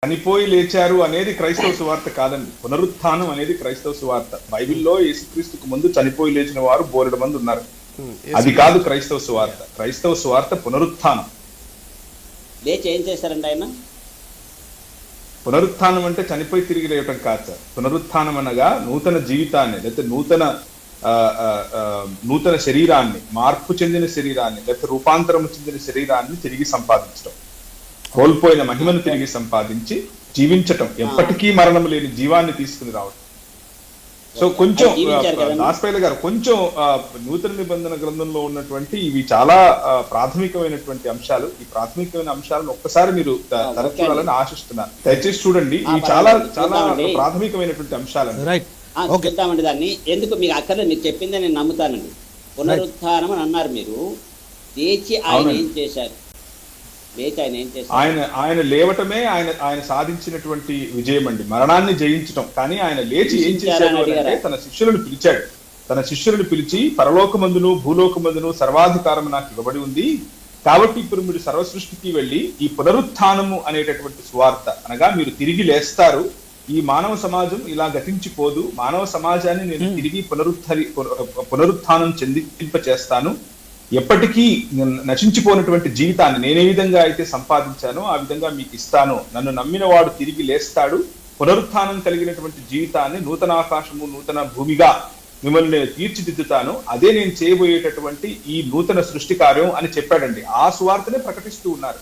చనిపోయి లేచారు అనేది క్రైస్తవ సువార్త కాదండి. పునరుత్థానం అనేది క్రైస్తవ సువార్త. బైబిల్లో యేసుక్రీస్తుకు ముందు చనిపోయి లేచిన వారు బోలెడు మంది ఉన్నారు. అది కాదు క్రైస్తవ సువార్త. క్రైస్తవ సువార్త పునరుత్థానం. లేచి ఏం చేశారండి ఆయన? పునరుత్థానం అంటే చనిపోయి తిరిగి లేవటం కాదు సార్. పునరుత్థానం అనగా నూతన జీవితాన్ని, లేకపోతే నూతన శరీరాన్ని, మార్పు చెందిన శరీరాన్ని, లేకపోతే రూపాంతరం చెందిన శరీరాన్ని తిరిగి సంపాదించడం, కోల్పోయిన మహిమను తిరిగి సంపాదించి జీవించటం, ఎప్పటికీ మరణం లేని జీవాన్ని తీసుకుని రావడం. సో కొంచెం దాసపైల గారు కొంచెం నూతన నిబంధన గ్రంథంలో ఉన్నటువంటి ఇవి చాలా ప్రాథమికమైనటువంటి అంశాలు. ఈ ప్రాథమికమైన అంశాలను ఒక్కసారి మీరు తరచుకోవాలని ఆశిస్తున్నాను. దయచేసి చూడండి, ఇవి చాలా చాలా ప్రాథమికమైనటువంటి అంశాలు. చూద్దామండి దాన్ని. ఎందుకు మీకు అక్కర్లేదు, మీరు చెప్పిందే నేను నమ్ముతానండి. పునరుత్థానం అని అన్నారు మీరు. లేచి ఆయన ఏం చేశారు? ఆయన లేవటమే ఆయన సాధించినటువంటి విజయం అండి, మరణాన్ని జయించటం. కానీ ఆయన లేచి ఏం చేశాడు అంటే తన శిష్యులను పిలిచాడు. తన శిష్యులను పిలిచి, పరలోకమందును భూలోకమందును సర్వాధికారం నాకు ఇవ్వబడి ఉంది, కాబట్టి ఇప్పుడు మీరు సర్వ సృష్టికి వెళ్ళి ఈ పునరుత్థానము అనేటటువంటి సువార్త అనగా మీరు తిరిగి లేస్తారు, ఈ మానవ సమాజం ఇలా గతించిపోదు, మానవ సమాజాన్ని నేను తిరిగి పునరుత్థానం చెందింప చేస్తాను, ఎప్పటికీ నశించిపోయినటువంటి జీవితాన్ని నేనే విధంగా అయితే సంపాదించానో ఆ విధంగా మీకు ఇస్తాను, నన్ను నమ్మిన వాడు తిరిగి లేస్తాడు, పునరుత్థానం కలిగినటువంటి జీవితాన్ని, నూతన ఆకాశము నూతన భూమిగా మిమ్మల్ని నేను తీర్చిదిద్దుతాను, అదే నేను చేయబోయేటటువంటి ఈ నూతన సృష్టి కార్యం అని చెప్పాడండి. ఆ సువార్తనే ప్రకటిస్తూ ఉన్నారు.